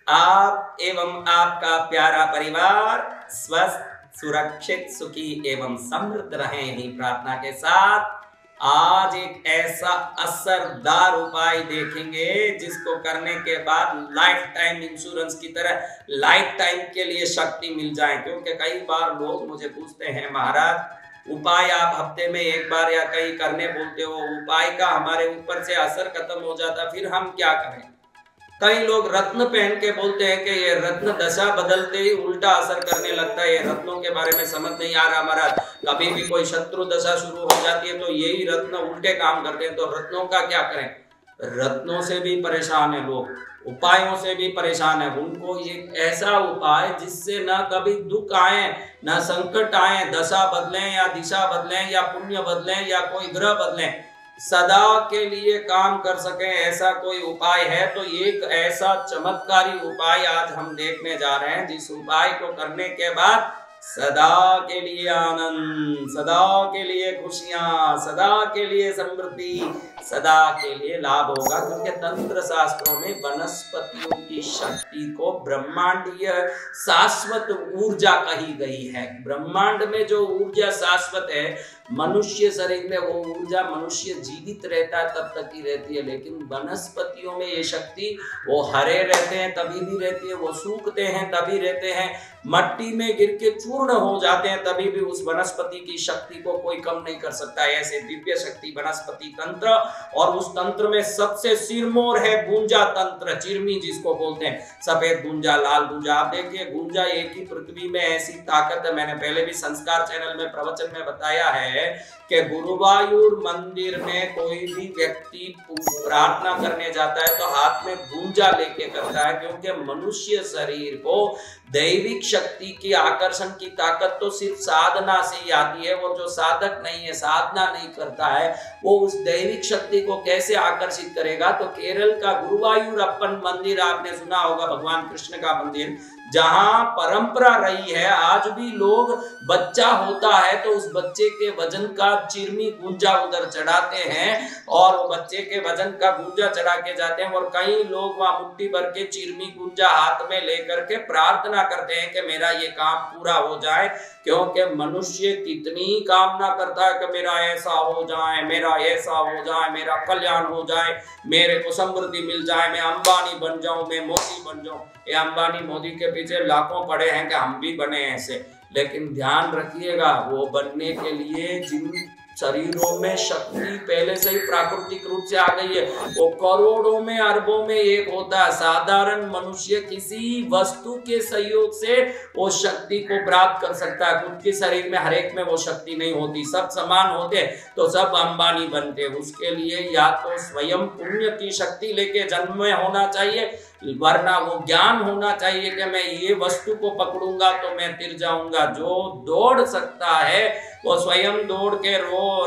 आप एवं आपका प्यारा परिवार स्वस्थ, सुरक्षित, सुखी एवं समृद्ध रहे ही प्रार्थना के साथ आज एक ऐसा असरदार उपाय देखेंगे जिसको करने के बाद लाइफ टाइम इंश्योरेंस की तरह लाइफ टाइम के लिए शक्ति मिल जाए। क्योंकि कई बार लोग मुझे पूछते हैं, महाराज उपाय आप हफ्ते में एक बार या कहीं करने बोलते हो, उपाय का हमारे ऊपर से असर खत्म हो जाता, फिर हम क्या करें। कई लोग रत्न पहन के बोलते हैं कि ये रत्न दशा बदलते ही उल्टा असर करने लगता है। ये रत्नों के बारे में समझ नहीं आ रहा महाराज। कभी भी कोई शत्रु दशा शुरू हो जाती है तो यही रत्न उल्टे काम करते हैं, तो रत्नों का क्या करें। रत्नों से भी परेशान है लोग, उपायों से भी परेशान है। उनको एक ऐसा उपाय जिससे ना कभी दुख आए ना संकट आए, दशा बदलें या दिशा बदलें या पुण्य बदलें या कोई ग्रह बदलें, सदा के लिए काम कर सके, ऐसा कोई उपाय है। तो एक ऐसा चमत्कारी उपाय आज हम देखने जा रहे हैं जिस उपाय को करने के बाद सदा के लिए आनंद, सदा के लिए खुशियां, सदा के लिए समृद्धि, सदा के लिए लाभ होगा। क्योंकि तंत्र शास्त्रों में वनस्पतियों की शक्ति को ब्रह्मांडीय शाश्वत ऊर्जा कही गई है। ब्रह्मांड में जो ऊर्जा शाश्वत है, मनुष्य शरीर में वो ऊर्जा मनुष्य जीवित रहता है तब तक ही रहती है, लेकिन वनस्पतियों में ये शक्ति, वो हरे रहते हैं तभी भी रहती है, वो सूखते हैं तभी रहते हैं, मट्टी में गिर के चूर्ण हो जाते हैं तभी भी उस वनस्पति की शक्ति को कोई कम नहीं कर सकता। ऐसे दिव्य शक्ति वनस्पति तंत्र, और उस तंत्र में सबसे सिरमौर है गुंजा तंत्र, चिरमी जिसको बोलते हैं, सफेद गुंजा, लाल गुंजा। आप देखिए गुंजा एक ही पृथ्वी में ऐसी ताकत है, मैंने पहले भी संस्कार चैनल में प्रवचन में बताया है कि गुरुवायूर मंदिर में कोई भी व्यक्ति प्रार्थना करने जाता है तो हाथ में गुंजा लेके करता है। क्योंकि मनुष्य शरीर को दैविक शक्ति की आकर्षण की ताकत तो सिर्फ साधना से ही आती है। वो जो साधक नहीं है, साधना नहीं करता है, वो उस दैविक शक्ति को कैसे आकर्षित करेगा। तो केरल का गुरुवायूर अप्पन मंदिर आपने सुना होगा, भगवान कृष्ण का मंदिर, जहां परंपरा रही है आज भी लोग बच्चा होता है तो उस बच्चे के वजन का चिरमी गुंजा उधर चढ़ाते हैं, और वो बच्चे के वजन का गुंजा चढ़ा के जाते हैं, और कई लोग वहां मुट्ठी भर के चिरमी गुंजा हाथ में लेकर के प्रार्थना करते हैं कि मेरा ये काम पूरा हो जाए। क्योंकि मनुष्य कितनी कामना करता है कि मेरा ऐसा हो जाए, मेरा ऐसा हो जाए, मेरा कल्याण हो जाए, मेरे को समृद्धि मिल जाए, मैं अंबानी बन जाऊं, मैं मोदी बन जाऊं। ये अंबानी मोदी के पीछे लाखों पड़े हैं कि हम भी बने ऐसे, लेकिन ध्यान रखिएगा वो बनने के लिए जिन शरीरों में शक्ति पहले से ही प्राकृतिक रूप से आ गई है, वो करोड़ों में अरबों में एक होता है। साधारण मनुष्य किसी वस्तु के सहयोग से वो शक्ति को प्राप्त कर सकता है, खुद के शरीर में हर एक में वो शक्ति नहीं होती। सब समान होते तो सब अंबानी बनते। उसके लिए या तो स्वयं पुण्य की शक्ति लेके जन्म में होना चाहिए, वरना वो ज्ञान होना चाहिए कि मैं ये वस्तु को पकड़ूंगा तो मैं तिर जाऊंगा। जो दौड़ सकता है वो स्वयं दौड़ के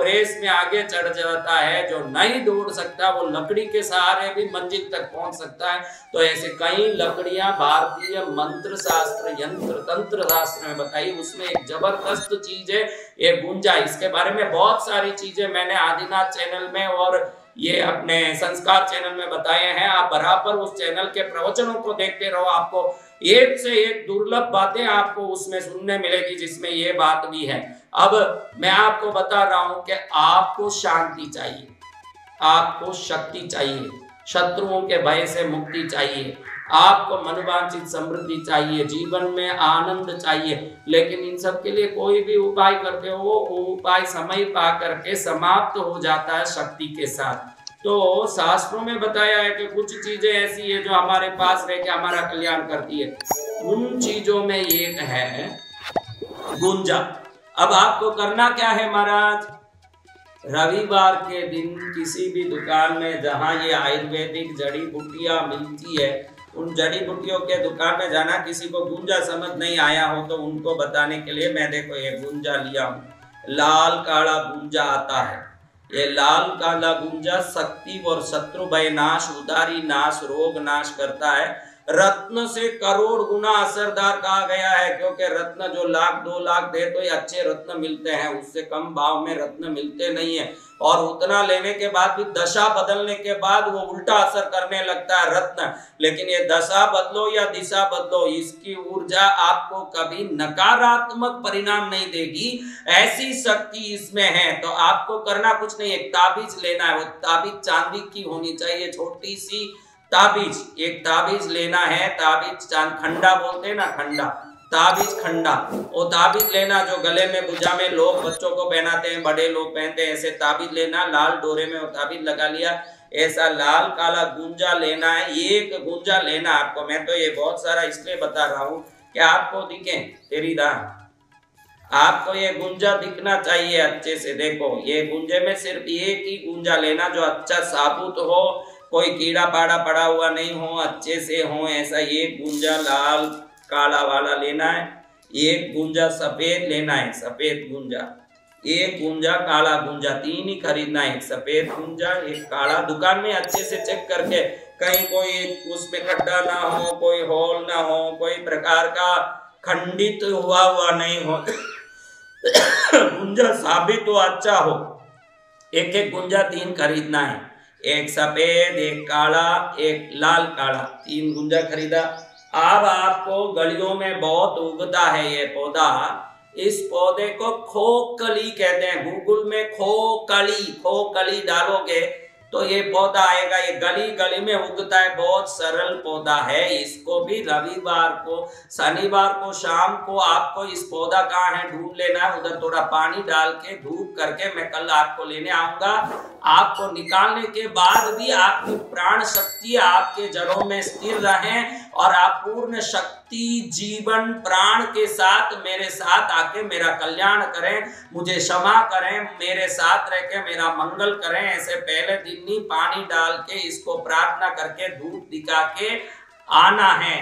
रेस में आगे चढ़ जाता है, जो नहीं दौड़ सकता वो लकड़ी के सहारे भी मंजिल तक पहुंच सकता है। तो ऐसे कई लकड़ियां भारतीय मंत्र शास्त्र, यंत्र तंत्र शास्त्र में बताई, उसमें एक जबरदस्त चीज है ये गुंजा। इसके बारे में बहुत सारी चीजें मैंने आदिनाथ चैनल में और ये अपने संस्कार चैनल में बताए हैं। आप बराबर उस चैनल के प्रवचनों को देखते रहो, आपको एक से एक दुर्लभ बातें आपको उसमें सुनने मिलेगी जिसमें ये बात भी है। अब मैं आपको बता रहा हूं कि आपको शांति चाहिए, आपको शक्ति चाहिए, शत्रुओं के भय से मुक्ति चाहिए, आपको मनोवांछित समृद्धि चाहिए, जीवन में आनंद चाहिए, लेकिन इन सब के लिए कोई भी उपाय करते हो वो उपाय समय पा करके समाप्त हो जाता है शक्ति के साथ। तो शास्त्रों में बताया है कि कुछ चीजें ऐसी है जो हमारे पास रह के हमारा कल्याण करती है। उन चीजों में एक है गुंजा। अब आपको करना क्या है महाराज, रविवार के दिन किसी भी दुकान में जहां ये आयुर्वेदिक जड़ी बूटियां मिलती है उन जड़ी बूटियों के दुकान में जाना। किसी को गुंजा समझ नहीं आया हो तो उनको बताने के लिए मैं देखो ये गुंजा लिया हूँ, लाल काला गुंजा आता है। ये लाल काला गुंजा शक्ति और शत्रु भय नाश, उदारी नाश, रोग नाश करता है। रत्न से करोड़ गुना असरदार कहा गया है, क्योंकि रत्न जो 1,00,000 2,00,000 दे तो ये अच्छे रत्न मिलते हैं, उससे कम भाव में रत्न मिलते नहीं है। और उतना लेने के बाद भी दशा बदलने के बाद वो उल्टा असर करने लगता है रत्न। लेकिन ये दशा बदलो या दिशा बदलो, इसकी ऊर्जा आपको कभी नकारात्मक परिणाम नहीं देगी, ऐसी शक्ति इसमें है। तो आपको करना कुछ नहीं, एक ताबीज लेना है। वो ताबीज चांदी की होनी चाहिए, छोटी सी ताबीज, एक ताबीज लेना है। ताबीज खंडा बोलते हैं ना, खंडा, ताबीज खंडा, वो ताबीज लेना जो गले में भुजा में लोग बच्चों को पहनाते हैं, बड़े लोग पहनते हैं, ऐसे ताबीज लेना। लाल डोरे में वो ताबीज लगा लिया, ऐसा लाल काला गुंजा लेना है। एक गुंजा लेना आपको, मैं तो ये बहुत सारा इसलिए बता रहा हूँ कि आपको दिखे तेरी दान, आपको ये गुंजा दिखना चाहिए अच्छे से। देखो ये गुंजे में सिर्फ एक ही गुंजा लेना जो अच्छा साबुत हो, कोई कीड़ा पाड़ा पड़ा हुआ नहीं हो, अच्छे से हो, ऐसा एक गुंजा लाल काला वाला लेना है। एक गुंजा सफेद लेना है, सफेद गुंजा, एक गुंजा काला गुंजा, 3 ही खरीदना है, एक सफेद गुंजा एक काला। दुकान में अच्छे से चेक करके, कहीं कोई उसमें खड्डा ना हो, कोई होल ना हो, कोई प्रकार का खंडित हुआ नहीं हो, गुंजा साबित हो, अच्छा हो। एक एक गुंजा 3 खरीदना है, एक सफेद एक काला एक लाल काला, 3 गुंजा खरीदा। अब आपको गलियों में बहुत उगता है ये पौधा, इस पौधे को खोकली कहते हैं। गूगल में खोकली डालोगे तो ये पौधा आएगा। ये गली गली में उगता है, बहुत सरल पौधा है। इसको भी रविवार को शनिवार को शाम को आपको इस पौधा कहाँ है ढूंढ लेना है, उधर थोड़ा पानी डाल के धूप करके मैं कल आपको लेने आऊंगा। आपको निकालने के बाद भी आपकी प्राण शक्ति आपके जड़ों में स्थिर रहे और आप पूर्ण शक्ति जीवन प्राण के साथ मेरे साथ आके मेरा कल्याण करें, मुझे क्षमा करें, मेरे साथ रह के मेरा मंगल करें। ऐसे पहले दिन ही पानी डाल के इसको प्रार्थना करके धूप दिखा के आना है।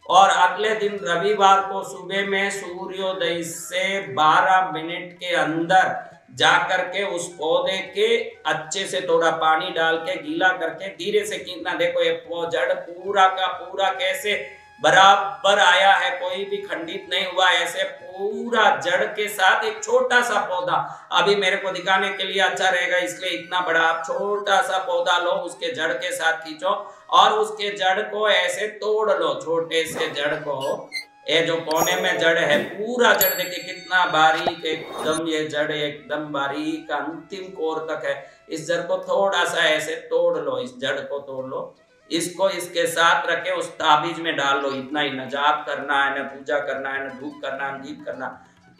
और अगले दिन रविवार को सुबह में सूर्योदय से 12 मिनट के अंदर जाकर के उस पौधे के अच्छे से थोड़ा पानी डाल के गीला करके धीरे से खींचना। देखो ये जड़ पूरा का पूरा कैसे बराबर आया है, कोई भी खंडित नहीं हुआ। ऐसे पूरा जड़ के साथ एक छोटा सा पौधा, अभी मेरे को दिखाने के लिए अच्छा रहेगा इसलिए इतना बड़ा, आप छोटा सा पौधा लो, उसके जड़ के साथ खींचो और उसके जड़ को ऐसे तोड़ लो, छोटे से जड़ को। ये जो कोने में जड़ है पूरा जड़ देखिए कितना बारीक, एकदम ये जड़ एकदम बारीक अंतिम कोर तक है। इस जड़ को थोड़ा सा ऐसे तोड़ लो, इस जड़ को तोड़ लो, इसको इसके साथ रखे उस ताबीज में डाल लो। इतना ही, न जाप करना है, न पूजा करना है, न धूप करना, न दीप करना।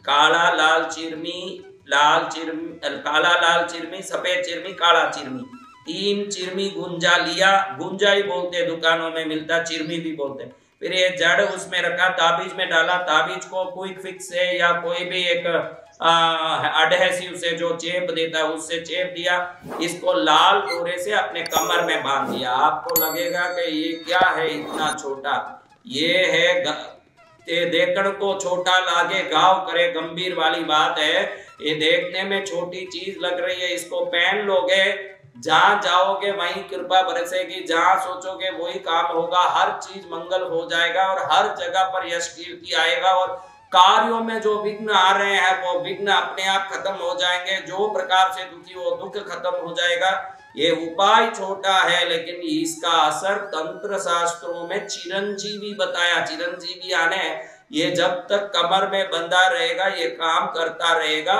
काला लाल चिरमी, काला लाल चिरमी, सफेद चिरमी, काला चिरमी, 3 चिरमी गुंजा लिया। गुंजा ही बोलते हैं, दुकानों में मिलता, चिरमी भी बोलते हैं। फिर ये जड़ उसमें रखा, ताबीज में डाला। ताबीज को क्विक फिक्स से या कोई भी एक एडहेसिव से जो चेप देता है उससे चेप दिया। इसको लाल डोरे से अपने कमर में बांध दिया। आपको लगेगा कि ये क्या है इतना छोटा, ये है देखने को छोटा लागे गाँव करे, गंभीर वाली बात है। ये देखने में छोटी चीज लग रही है, इसको पहन लोगे, जहां जाओगे वहीं कृपा बरसेगी, जहां सोचोगे वही काम होगा, हर चीज मंगल हो जाएगा और हर जगह पर यश कीर्ति आएगा और कार्यों में जो विघ्न आ रहे हैं वो विघ्न अपने आप खत्म हो जाएंगे। जो प्रकार से दुखी हो दुख खत्म हो जाएगा। ये उपाय छोटा है लेकिन इसका असर तंत्र शास्त्रों में चिरंजीवी बताया। चिरंजीवी आने ये जब तक कमर में बंधा रहेगा ये काम करता रहेगा।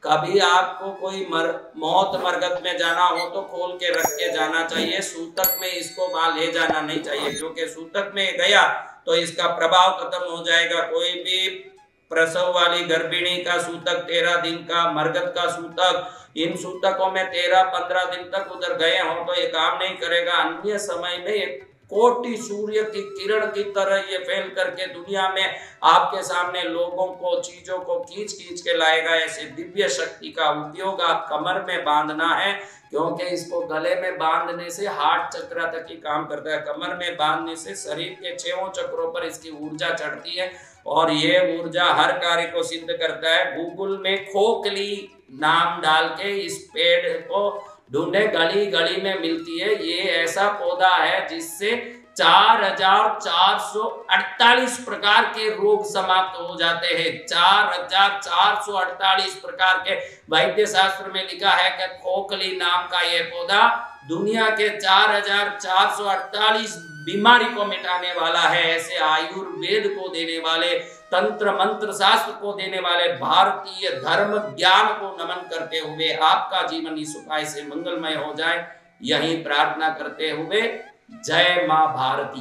कभी आपको कोई मौत मरगत में जाना हो तो खोल के रख के जाना चाहिए, सूतक में इसको वहां ले जाना नहीं चाहिए, क्योंकि सूतक में गया तो इसका प्रभाव खत्म हो जाएगा। कोई भी प्रसव वाली गर्भिणी का सूतक 13 दिन का, मरगत का सूतक, इन सूतकों में 13-15 दिन तक उधर गए हो तो ये काम नहीं करेगा। अन्य समय में कोटि सूर्य की किरण की तरह ये फैल करके दुनिया में आपके सामने लोगों को, चीजों को खींच खींच के लाएगा। ऐसे दिव्य शक्ति का उपयोग आप कमर में बांधना है, क्योंकि इसको गले में बांधने से हार्ट चक्र तक ही काम करता है। कमर में बांधने से शरीर के 6 चक्रों पर इसकी ऊर्जा चढ़ती है और ये ऊर्जा हर कार्य को सिद्ध करता है। गूगल में खोकली नाम डाल के इस पेड़ को ढूंढे, गली गली में मिलती है। ये ऐसा पौधा है जिससे 4,448 प्रकार के रोग समाप्त हो जाते हैं। 4,448 प्रकार के, वैद्य शास्त्र में लिखा है कि खोखली नाम का यह पौधा दुनिया के 4,448 बीमारी को मिटाने वाला है। ऐसे आयुर्वेद को देने वाले, तंत्र मंत्र शास्त्र को देने वाले भारतीय धर्म ज्ञान को नमन करते हुए आपका जीवन इस उपाय से मंगलमय हो जाए, यही प्रार्थना करते हुए जय मां भारती।